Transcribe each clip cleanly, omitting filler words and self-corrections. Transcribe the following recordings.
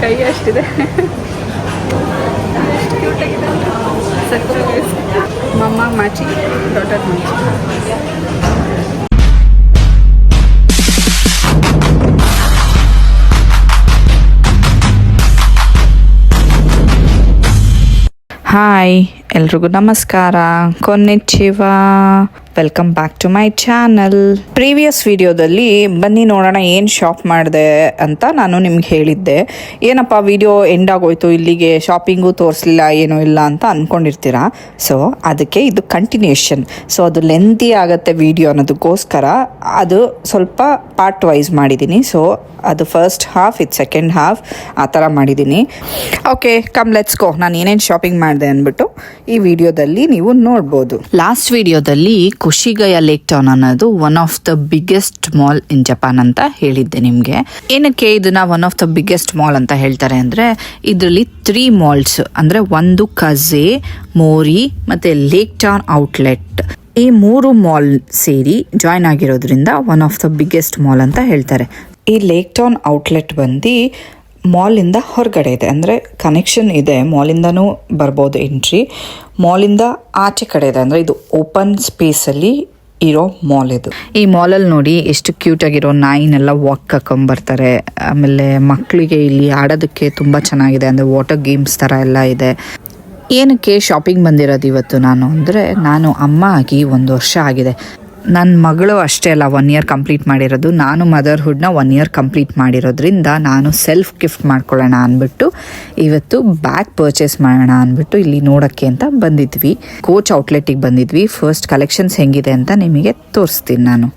ಕೈ ಅಷ್ಟಿದೆ. ಮಮ್ಮ ಮಾಚಿ ಡಾಟರ್ ಮಾಚಿ. ಹಾಯ್, ಎಲ್ರಿಗೂ ನಮಸ್ಕಾರ. ಕೊನ್ನಿಚಿವಾ. Welcome back to my channel. Previous ವಿಡಿಯೋದಲ್ಲಿ ಬನ್ನಿ ನೋಡೋಣ ಏನು ಶಾಪ್ ಮಾಡಿದೆ ಅಂತ ನಾನು ನಿಮ್ಗೆ ಹೇಳಿದ್ದೆ. ಏನಪ್ಪ ವಿಡಿಯೋ ಎಂಡ್ ಆಗೋಯ್ತು, ಇಲ್ಲಿಗೆ ಶಾಪಿಂಗು ತೋರಿಸಲಿಲ್ಲ, ಏನೂ ಇಲ್ಲ ಅಂತ ಅಂದ್ಕೊಂಡಿರ್ತೀರಾ. ಸೊ ಅದಕ್ಕೆ ಇದು ಕಂಟಿನ್ಯೂಷನ್. ಸೊ ಅದು ಲೆಂತಿ ಆಗುತ್ತೆ ವಿಡಿಯೋ ಅನ್ನೋದಕ್ಕೋಸ್ಕರ ಅದು ಸ್ವಲ್ಪ ಪಾರ್ಟ್ ವೈಸ್ ಮಾಡಿದ್ದೀನಿ. ಸೊ ಅದು ಫಸ್ಟ್ ಹಾಫ್, ಇದು ಸೆಕೆಂಡ್ ಹಾಫ್, ಆ ಥರ ಮಾಡಿದ್ದೀನಿ. Okay, come let's go. ನಾನು ಏನೇನು ಶಾಪಿಂಗ್ ಮಾಡಿದೆ ಅಂದ್ಬಿಟ್ಟು ಈ ವಿಡಿಯೋದಲ್ಲಿ ನೀವು ನೋಡ್ಬೋದು. ಲಾಸ್ಟ್ ವಿಡಿಯೋದಲ್ಲಿ ಕುಶಿಗಯ ಲೇಕ್ ಟೌನ್ ಅನ್ನೋದು one of the biggest mall in Japan ಅಂತ ಹೇಳಿದ್ದೆ ನಿಮಗೆ. ಏನಕ್ಕೆ ಇದನ್ನ one of the biggest mall ಅಂತ ಹೇಳ್ತಾರೆ ಅಂದರೆ, ಇದರಲ್ಲಿ 3 ಮಾಲ್ಸ್ ಅಂದರೆ ಒಂದು ಕಝೆ, ಮೋರಿ ಮತ್ತು ಲೇಕ್ ಟೌನ್ ಔಟ್ಲೆಟ್, ಈ 3 ಮಾಲ್ ಸೇರಿ ಜಾಯ್ನ್ ಆಗಿರೋದ್ರಿಂದ one of the biggest mall ಅಂತ ಹೇಳ್ತಾರೆ. ಈ ಲೇಕ್ ಟೌನ್ ಔಟ್ಲೆಟ್ ಬಂದು ಮಾಲಿಂದ ಹೊರಗಡೆ ಇದೆ, ಅಂದರೆ ಕನೆಕ್ಷನ್ ಇದೆ, ಮಾಲಿಂದನೂ ಬರ್ಬೋದು ಎಂಟ್ರಿ. ಮಾಲಿಂದ ಆಚೆ ಕಡೆ ಇದೆ, ಅಂದರೆ ಇದು ಓಪನ್ ಸ್ಪೇಸಲ್ಲಿ ಇರೋ ಮಾಲ್ ಇದು. ಈ ಮಾಲಲ್ಲಿ ನೋಡಿ ಎಷ್ಟು ಕ್ಯೂಟ್ ಆಗಿರೋ ನಾಯಿನೆಲ್ಲ ವಾಕ್ ಕರ್ಕೊಂಬರ್ತಾರೆ. ಆಮೇಲೆ ಮಕ್ಕಳಿಗೆ ಇಲ್ಲಿ ಆಡೋದಕ್ಕೆ ತುಂಬ ಚೆನ್ನಾಗಿದೆ, ಅಂದರೆ ವಾಟರ್ ಗೇಮ್ಸ್ ಥರ ಎಲ್ಲ ಇದೆ. ಏನಕ್ಕೆ ಶಾಪಿಂಗ್ ಬಂದಿರೋದು ಇವತ್ತು ನಾನು ಅಂದರೆ, ನಾನು ಅಮ್ಮ ಆಗಿ 1 ವರ್ಷ ಆಗಿದೆ. ನನ್ನ ಮಗಳು ಅಷ್ಟೇ ಅಲ್ಲ 1 ಇಯರ್ ಕಂಪ್ಲೀಟ್ ಮಾಡಿರೋದು. ನಾನು ಮದರ್ಹುಡ್ನ 1 ಇಯರ್ ಕಂಪ್ಲೀಟ್ ಮಾಡಿರೋದ್ರಿಂದ ನಾನು ಸೆಲ್ಫ್ ಗಿಫ್ಟ್ ಮಾಡ್ಕೊಳ್ಳೋಣ ಅಂದ್ಬಿಟ್ಟು ಇವತ್ತು ಬ್ಯಾಗ್ ಪರ್ಚೇಸ್ ಮಾಡೋಣ ಅಂದ್ಬಿಟ್ಟು ಇಲ್ಲಿ ನೋಡೋಕ್ಕೆ ಅಂತ ಬಂದಿದ್ವಿ. ಕೋಚ್ ಔಟ್ಲೆಟಿಗೆ ಬಂದಿದ್ವಿ. ಫಸ್ಟ್ ಕಲೆಕ್ಷನ್ಸ್ ಹೆಂಗಿದೆ ಅಂತ ನಿಮಗೆ ತೋರಿಸ್ತೀನಿ ನಾನು.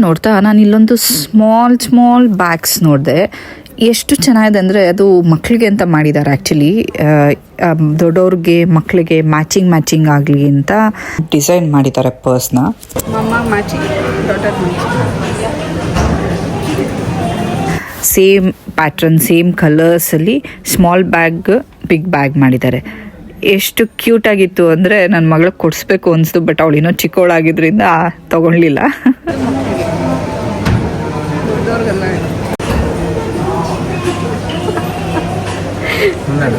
ನೋಡ್ತಾ ನಾನು ಇಲ್ಲೊಂದು ಸ್ಮಾಲ್ ಬ್ಯಾಗ್ಸ್ ನೋಡಿದೆ. ಎಷ್ಟು ಚೆನ್ನಾಗಿದೆ ಅಂದರೆ, ಅದು ಮಕ್ಕಳಿಗೆ ಅಂತ ಮಾಡಿದ್ದಾರೆ ಆ್ಯಕ್ಚುಲಿ. ದೊಡ್ಡವ್ರಿಗೆ ಮಕ್ಕಳಿಗೆ ಮ್ಯಾಚಿಂಗ್ ಆಗಲಿ ಅಂತ ಡಿಸೈನ್ ಮಾಡಿದ್ದಾರೆ ಪರ್ಸ್ನ. ಸೇಮ್ ಪ್ಯಾಟ್ರನ್, ಸೇಮ್ ಕಲರ್ಸಲ್ಲಿ ಸ್ಮಾಲ್ ಬ್ಯಾಗ್, ಬಿಗ್ ಬ್ಯಾಗ್ ಮಾಡಿದ್ದಾರೆ. ಎಷ್ಟು ಕ್ಯೂಟ್ ಆಗಿತ್ತು ಅಂದರೆ ನನ್ನ ಮಗಳಿಗೆ ಕೊಡಿಸ್ಬೇಕು ಅನಿಸ್ತು, ಬಟ್ ಅವಳು ಇನ್ನೂ ಚಿಕ್ಕವಳಾಗಿದ್ದರಿಂದ ತಗೊಳ್ಳಿಲ್ಲ.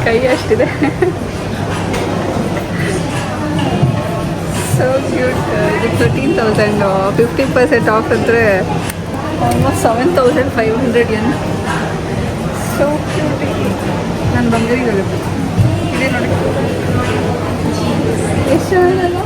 ಕೈ ಅಷ್ಟಿದೆ. So cute. ಇದು 13,000, 50% ಆಫ್ ಅಂದರೆ ಆಲ್ಮೋಸ್ಟ್ 7,500 yen. So cute. ನನ್ನ ಬಂಗಾರಿಗಾಗುತ್ತೆ ಇದೇ ನೋಡಿ, ಎಷ್ಟು ಚೆನ್ನಾಗಲ್ಲ.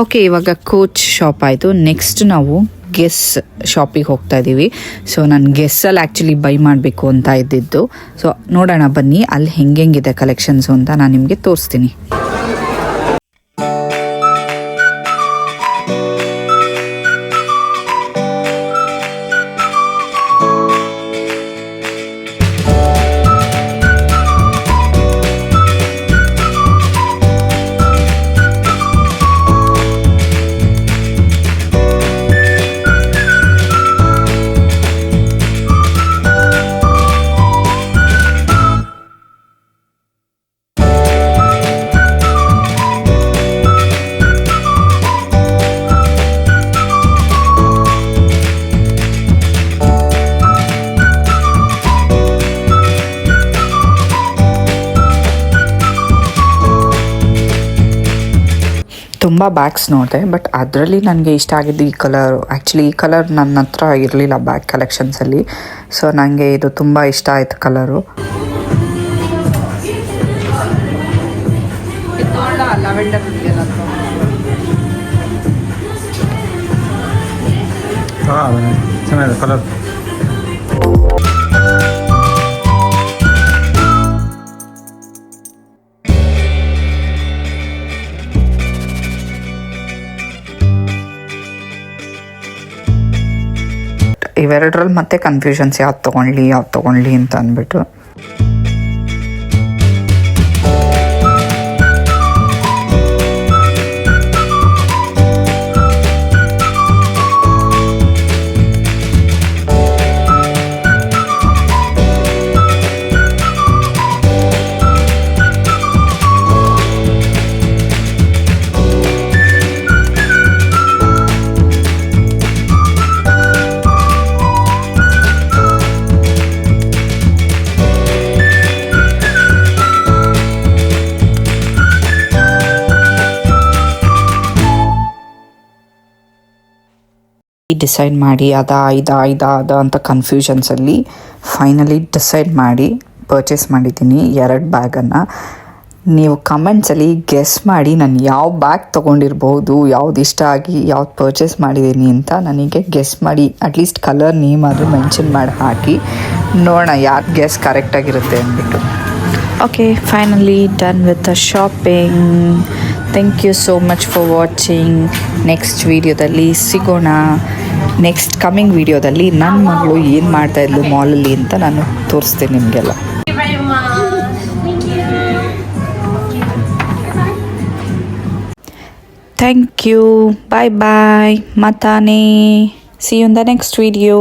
ಓಕೆ, ಇವಾಗ ಕೋಚ್ ಶಾಪ್ ಆಯಿತು. ನೆಕ್ಸ್ಟ್ ನಾವು ಗೆಸ್ ಶಾಪಿಗೆ ಹೋಗ್ತಾ ಇದ್ದೀವಿ. ಸೊ ನಾನು ಗೆಸ್ಸಲ್ಲಿ ಆ್ಯಕ್ಚುಲಿ ಬೈ ಮಾಡಬೇಕು ಅಂತ ಇದ್ದಿದ್ದು. ಸೊ ನೋಡೋಣ ಬನ್ನಿ ಅಲ್ಲಿ ಹೆಂಗೆಂಗಿದೆ ಕಲೆಕ್ಷನ್ಸು ಅಂತ ನಾನು ನಿಮಗೆ ತೋರಿಸ್ತೀನಿ. ತುಂಬ ಬ್ಯಾಗ್ಸ್ ನೋಡಿದೆ, ಬಟ್ ಅದರಲ್ಲಿ ನನಗೆ ಇಷ್ಟ ಆಗಿದ್ದು ಈ ಕಲರ್. ಆ್ಯಕ್ಚುಲಿ ಈ ಕಲರ್ ನನ್ನ ಹತ್ರ ಇರಲಿಲ್ಲ ಬ್ಯಾಗ್ ಕಲೆಕ್ಷನ್ಸಲ್ಲಿ. ಸೊ ನನಗೆ ಇದು ತುಂಬ ಇಷ್ಟ ಆಯಿತು ಕಲರು. ಚೆನ್ನಾಗಿದೆ ಕಲರ್. ಇವೆರಡರಲ್ಲಿ ಮತ್ತೆ ಕನ್ಫ್ಯೂಷನ್ಸ್ ಯಾವ್ದು ತೊಗೊಳ್ಲಿ ಅಂತ ಅಂದ್ಬಿಟ್ಟು. ಡಿಸೈಡ್ ಮಾಡಿ ಅದ ಅಂತ ಕನ್ಫ್ಯೂಷನ್ಸಲ್ಲಿ ಫೈನಲಿ ಡಿಸೈಡ್ ಮಾಡಿ ಪರ್ಚೇಸ್ ಮಾಡಿದ್ದೀನಿ 2 ಬ್ಯಾಗನ್ನು. ನೀವು ಕಮೆಂಟ್ಸಲ್ಲಿ ಗೆಸ್ ಮಾಡಿ ನಾನು ಯಾವ ಬ್ಯಾಗ್ ತೊಗೊಂಡಿರ್ಬೋದು, ಯಾವ್ದು ಇಷ್ಟ ಆಗಿ ಯಾವ್ದು ಪರ್ಚೇಸ್ ಮಾಡಿದ್ದೀನಿ ಅಂತ ನನಗೆ ಗೆಸ್ ಮಾಡಿ, ಅಟ್ಲೀಸ್ಟ್ ಕಲರ್ ನೇಮ್ ಆದರೂ ಮೆನ್ಷನ್ ಮಾಡಿ ಹಾಕಿ ನೋಡೋಣ ಯಾರು ಗೆಸ್ ಕರೆಕ್ಟಾಗಿರುತ್ತೆ ಅಂದ್ಬಿಟ್ಟು. Okay, finally done with the shopping. Thank you so much for watching. Next ವೀಡಿಯೋದಲ್ಲಿ ಸಿಗೋಣ. ನೆಕ್ಸ್ಟ್ ಕಮಿಂಗ್ ವೀಡಿಯೋದಲ್ಲಿ ನನ್ನ ಮಗಳು ಏನು ಮಾಡ್ತಾಯಿದ್ಲು ಮಾಲಲ್ಲಿ ಅಂತ ನಾನು ತೋರಿಸ್ತೀನಿ ನಿಮಗೆಲ್ಲ. ಥ್ಯಾಂಕ್ ಯು, ಬಾಯ್ ಬಾಯ್, ಮತ್ತಾನೆ, see you in the next video.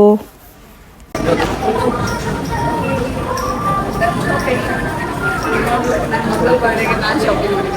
ನಾನು ಶಾಪಿಂಗ್